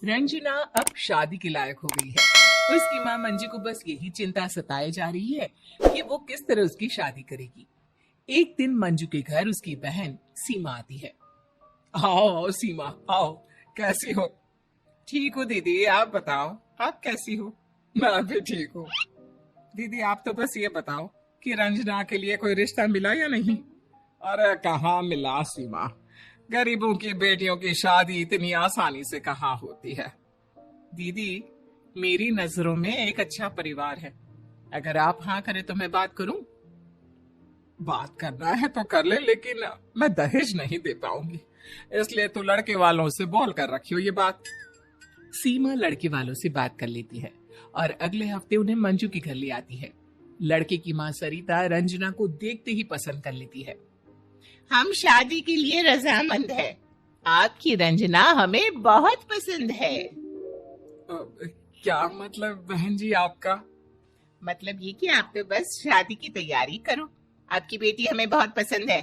रंजना अब शादी के लायक हो गई है। उसकी माँ मंजू को बस यही चिंता सताए जा रही है कि वो किस तरह उसकी शादी करेगी। एक दिन मंजू के घर उसकी बहन सीमा आती है। आओ आओ सीमा, आओ, कैसी हो? ठीक हो दीदी, आप बताओ, आप कैसी हो? मैं भी ठीक हूँ। दीदी आप तो बस ये बताओ कि रंजना के लिए कोई रिश्ता मिला या नहीं? अरे कहाँ मिला सीमा, गरीबों की बेटियों की शादी इतनी आसानी से कहाँ होती है। दीदी मेरी नजरों में एक अच्छा परिवार है, अगर आप हाँ करें तो मैं बात करूं। बात करना है तो कर ले, लेकिन मैं दहेज नहीं दे पाऊंगी, इसलिए तू लड़के वालों से बोल कर रखियो ये बात। सीमा लड़के वालों से बात कर लेती है और अगले हफ्ते उन्हें मंजू के घर ले आती है। लड़के की माँ सरिता रंजना को देखते ही पसंद कर लेती है। हम शादी के लिए रजामंद है, आपकी रंजना हमें बहुत पसंद है। क्या मतलब बहन जी आपका? मतलब ये कि आप तो बस शादी की तैयारी करो, आपकी बेटी हमें बहुत पसंद है।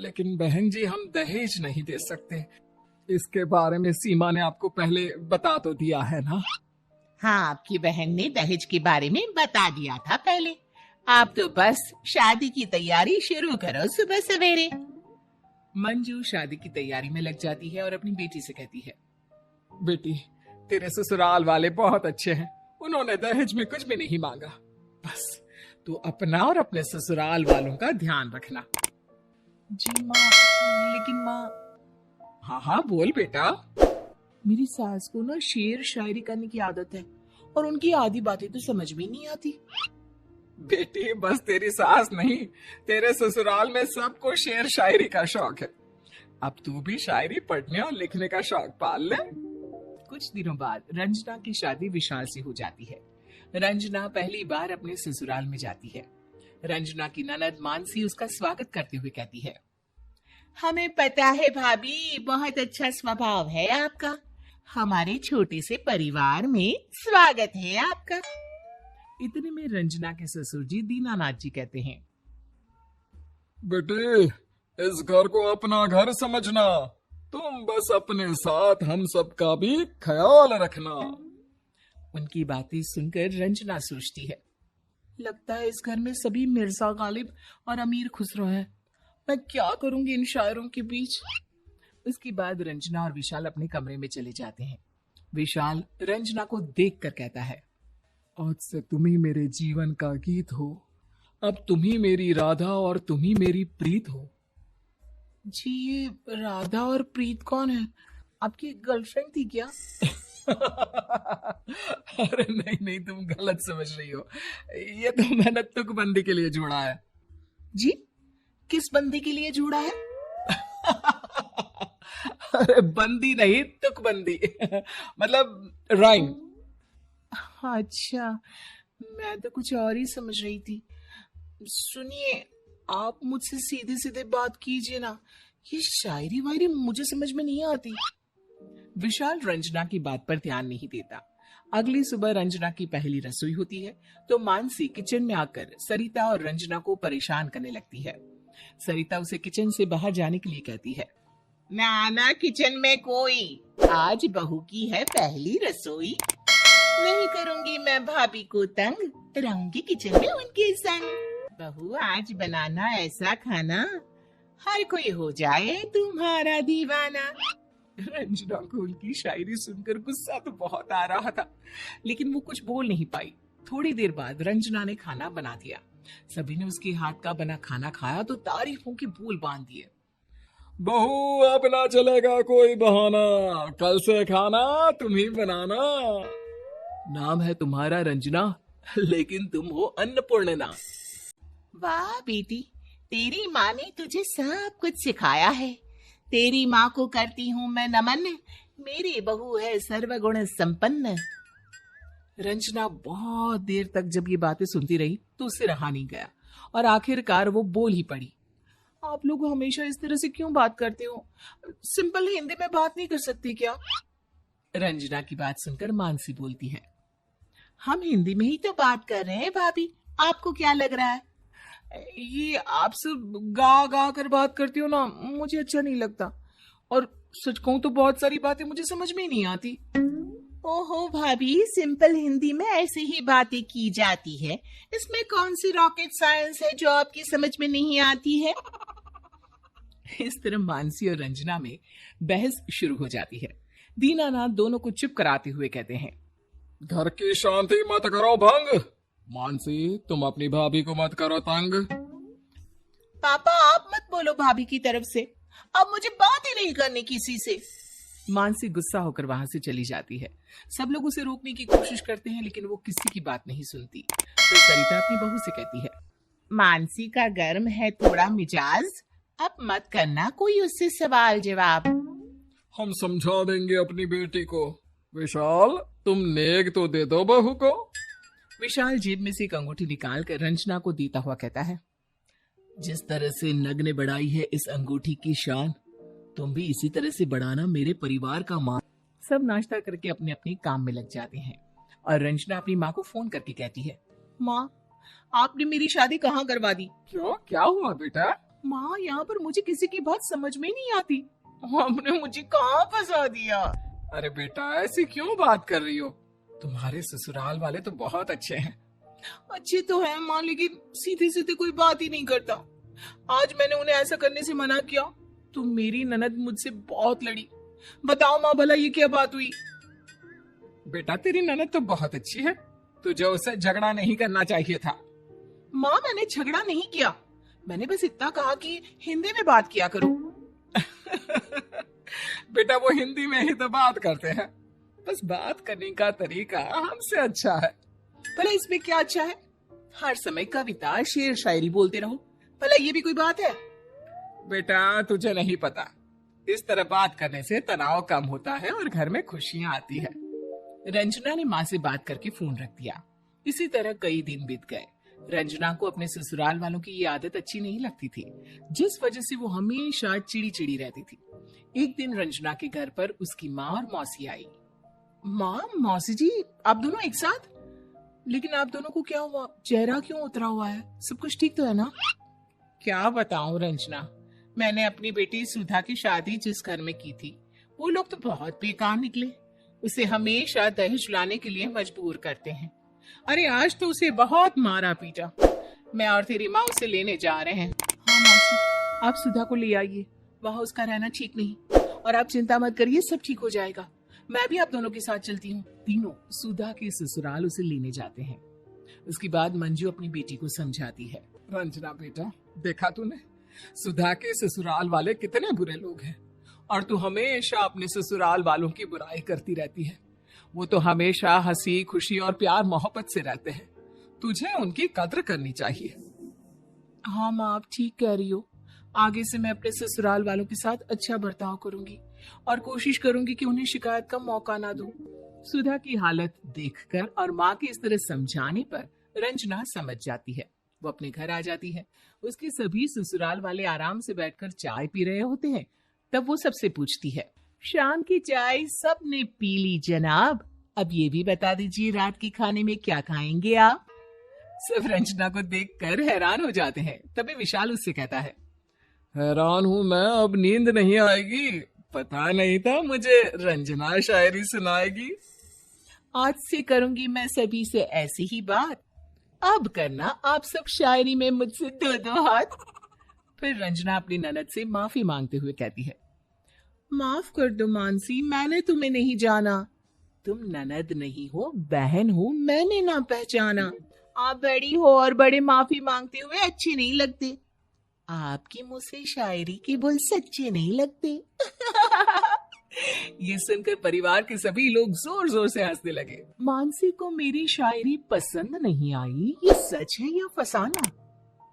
लेकिन बहन जी हम दहेज नहीं दे सकते, इसके बारे में सीमा ने आपको पहले बता तो दिया है ना? हाँ, आपकी बहन ने दहेज के बारे में बता दिया था पहले, आप तो बस शादी की तैयारी शुरू करो सुबह सवेरे। मंजू शादी की तैयारी में लग जाती है और अपनी बेटी से कहती है, बेटी तेरे ससुराल वाले बहुत अच्छे हैं, उन्होंने दहेज में कुछ भी नहीं मांगा, बस तू अपना और अपने ससुराल वालों का ध्यान रखना। जी माँ, लेकिन माँ। हाँ हाँ बोल बेटा। मेरी सास को ना शेर शायरी करने की आदत है और उनकी आधी बातें तो समझ में नहीं आती। बेटी बस तेरी सास नहीं, तेरे ससुराल में सबको शेर शायरी का शौक है, अब तू भी शायरी पढ़ने और लिखने का शौक पाल ले। कुछ दिनों बाद रंजना की शादी विशाल से हो जाती है। रंजना पहली बार अपने ससुराल में जाती है। रंजना की ननद मानसी उसका स्वागत करते हुए कहती है, हमें पता है भाभी, बहुत अच्छा स्वभाव है आपका, हमारे छोटे से परिवार में स्वागत है आपका। इतने में रंजना के ससुर जी दीनानाथ जी कहते हैं, बेटे इस घर को अपना घर समझना, तुम बस अपने साथ हम सबका भी ख्याल रखना। उनकी बातें सुनकर रंजना सोचती है, लगता है इस घर में सभी मिर्जा गालिब और अमीर खुसरो हैं, मैं क्या करूंगी इन शायरों के बीच। उसके बाद रंजना और विशाल अपने कमरे में चले जाते हैं। विशाल रंजना को देखकर कहता है, आज से तुम ही मेरे जीवन का गीत हो, अब तुम ही मेरी राधा और तुम ही मेरी प्रीत हो। जी ये राधा और प्रीत कौन है, आपकी गर्लफ्रेंड थी क्या? अरे नहीं नहीं, तुम गलत समझ रही हो, ये तो मैंने तुकबंदी के लिए जोड़ा है। जी किस बंदी के लिए जोड़ा है? अरे बंदी नहीं, तुकबंदी मतलब राइम। अच्छा, मैं तो कुछ और ही समझ रही थी। सुनिए, आप मुझसे सीधे सीधे बात कीजिए ना, ये शायरी वायरी मुझे समझ में नहीं आती। विशाल रंजना की बात पर ध्यान नहीं देता। अगली सुबह रंजना की पहली रसोई होती है तो मानसी किचन में आकर सरिता और रंजना को परेशान करने लगती है। सरिता उसे किचन से बाहर जाने के लिए कहती है, ना आना किचन में कोई, आज बहू की है पहली रसोई, नहीं करूंगी मैं भाभी को तंग, रहूंगी किचन में उनके संग। बहू आज बनाना ऐसा खाना, हर कोई हो जाए तुम्हारा दीवाना। रंजना को उनकी शायरी सुनकर गुस्सा तो बहुत आ रहा था, लेकिन वो कुछ बोल नहीं पाई। थोड़ी देर बाद रंजना ने खाना बना दिया। सभी ने उसके हाथ का बना खाना खाया तो तारीफों के बोल बांध दिए। बहू अब ना चलेगा कोई बहाना, कल से खाना तुम ही बनाना। नाम है तुम्हारा रंजना, लेकिन तुम हो अन्नपूर्णा। वाह बेटी, तेरी माँ ने तुझे सब कुछ सिखाया है, तेरी माँ को करती हूँ मैं नमन, मेरी बहू है सर्वगुण संपन्न। रंजना बहुत देर तक जब ये बातें सुनती रही तो उससे रहा नहीं गया और आखिरकार वो बोल ही पड़ी, आप लोग हमेशा इस तरह से क्यों बात करते हो, सिंपल हिंदी में बात नहीं कर सकती क्या? रंजना की बात सुनकर मानसी बोलती है, हम हिंदी में ही तो बात कर रहे हैं भाभी, आपको क्या लग रहा है? ये आप सब गा गा कर बात करती हो ना, मुझे अच्छा नहीं लगता, और सच कहूं तो बहुत सारी बातें मुझे समझ में ही नहीं आती। ओहो भाभी, सिंपल हिंदी में ऐसे ही बातें की जाती है। इसमें कौन सी रॉकेट साइंस है जो आपकी समझ में नहीं आती है? इस तरह मानसी और रंजना में बहस शुरू हो जाती है। दीनानाथ दोनों को चुप कराते हुए कहते हैं, घर की शांति मत करो भंग। मानसी, तुम अपनी भाभी को मत करो तंग। पापा, आप मत बोलो भाभी की तरफ से। अब मुझे बात ही नहीं करनी किसी से। मानसी गुस्सा होकर वहां से चली जाती है। सब लोग उसे रोकने की कोशिश करते हैं, लेकिन वो किसी की बात नहीं सुनती। तो सरिता अपनी बहू से कहती है, मानसी का गर्म है थोड़ा मिजाज, अब मत करना कोई उससे सवाल जवाब। हम समझा देंगे अपनी बेटी को। विशाल, तुम नेक तो दे दो बहू को। विशाल जेब में से एक अंगूठी निकाल कर रंजना को देता हुआ कहता है, जिस तरह से नग ने बढ़ाई है इस अंगूठी की शान, तुम भी इसी तरह से बढ़ाना मेरे परिवार का मान। सब नाश्ता करके अपने अपने काम में लग जाते हैं और रंजना अपनी माँ को फोन करके कहती है, माँ, आपने मेरी शादी कहाँ करवा दी? क्यों, क्या हुआ बेटा? माँ, यहाँ पर मुझे किसी की बात समझ में नहीं आती। आपने मुझे कहाँ फंसा दिया? अरे बेटा, ऐसी क्यों बात कर रही हो? तुम्हारे ससुराल वाले तो बहुत अच्छे हैं। अच्छे तो है माँ, लेकिन सीधे सीधे कोई बात ही नहीं करता। आज मैंने उन्हें ऐसा करने से मना किया तो मेरी ननद मुझसे बहुत लड़ी। बताओ माँ, भला ये क्या बात हुई? बेटा, तेरी ननद तो बहुत अच्छी है, तुझे उससे झगड़ा नहीं करना चाहिए था। माँ, मैंने झगड़ा नहीं किया, मैंने बस इतना कहा कि हिंदी में बात किया करो। बेटा, वो हिंदी में ही तो बात करते हैं, बस बात करने का तरीका हमसे अच्छा है। भला इसमें क्या अच्छा है? हर समय कविता शेर शायरी बोलते रहो, भला ये भी कोई बात है? बेटा, तुझे नहीं पता, इस तरह बात करने से तनाव कम होता है और घर में खुशियां आती है। रंजना ने माँ से बात करके फोन रख दिया। इसी तरह कई दिन बीत गए। रंजना को अपने ससुराल वालों की ये आदत अच्छी नहीं लगती थी, जिस वजह से वो हमेशा चिड़ी चिड़ी रहती थी। एक दिन रंजना के घर पर उसकी माँ और मौसी आई। माँ, मौसी जी, आप दोनों एक साथ? लेकिन आप दोनों को क्या हुआ? चेहरा क्यों उतरा हुआ है? सब कुछ ठीक तो है ना? क्या बताऊं रंजना, मैंने अपनी बेटी सुधा की शादी जिस घर में की थी, वो लोग तो बहुत बेकार निकले। उसे हमेशा दहेज लाने के लिए मजबूर करते हैं। अरे आज तो उसे बहुत मारा पीटा। मैं और तेरी माँ उसे लेने जा रहे हैं। हाँ मौसी, आप सुधा को ले आइए, वहाँ उसका रहना ठीक नहीं। और आप चिंता मत करिए, सब ठीक हो जाएगा। मैं भी आप दोनों के साथ चलती हूँ। तीनों सुधा के ससुराल उसे लेने जाते हैं। उसके बाद मंजू अपनी बेटी को समझाती है, रंजना बेटा, देखा तूने, सुधा के ससुराल वाले कितने बुरे लोग हैं, और तू हमेशा अपने ससुराल वालों की बुराई करती रहती है। वो तो हमेशा हंसी खुशी और प्यार मोहब्बत से रहते हैं, तुझे उनकी कद्र करनी चाहिए। हाँ माँ, आप ठीक कह रही हो। आगे से मैं अपने ससुराल वालों के साथ अच्छा बर्ताव करूंगी और कोशिश करूंगी कि उन्हें शिकायत का मौका ना दूं। सुधा की हालत देखकर और माँ के इस तरह समझाने पर रंजना समझ जाती है। वो अपने घर आ जाती है। उसके सभी ससुराल वाले आराम से बैठकर चाय पी रहे होते हैं। तब वो सबसे पूछती है, शाम की चाय सबने पी ली जनाब, अब ये भी बता दीजिए रात के खाने में क्या खाएंगे आप? सब रंजना को देखकर हैरान हो जाते हैं। तभी विशाल उससे कहता है, हैरान हूँ मैं, अब नींद नहीं आएगी। पता नहीं था मुझे रंजना शायरी सुनाएगी। आज से करूंगी मैं सभी से ऐसी ही बात। अब करना आप सब शायरी में मुझसे दो दो हाथ। फिर रंजना अपनी ननद से माफी मांगते हुए कहती है, माफ कर दो मानसी, मैंने तुम्हें नहीं जाना। तुम ननद नहीं हो, बहन हो, मैंने ना पहचाना। आप बड़ी हो और बड़े माफी मांगते हुए अच्छे नहीं लगते। आपके मुंह से शायरी के बोल सच्चे नहीं लगते। ये सुनकर परिवार के सभी लोग जोर जोर से हंसने लगे। मानसी को मेरी शायरी पसंद नहीं आई, ये सच है या फसाना?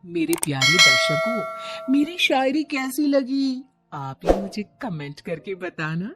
मेरे प्यारे दर्शकों, मेरी शायरी कैसी लगी? आप ही मुझे कमेंट करके बताना।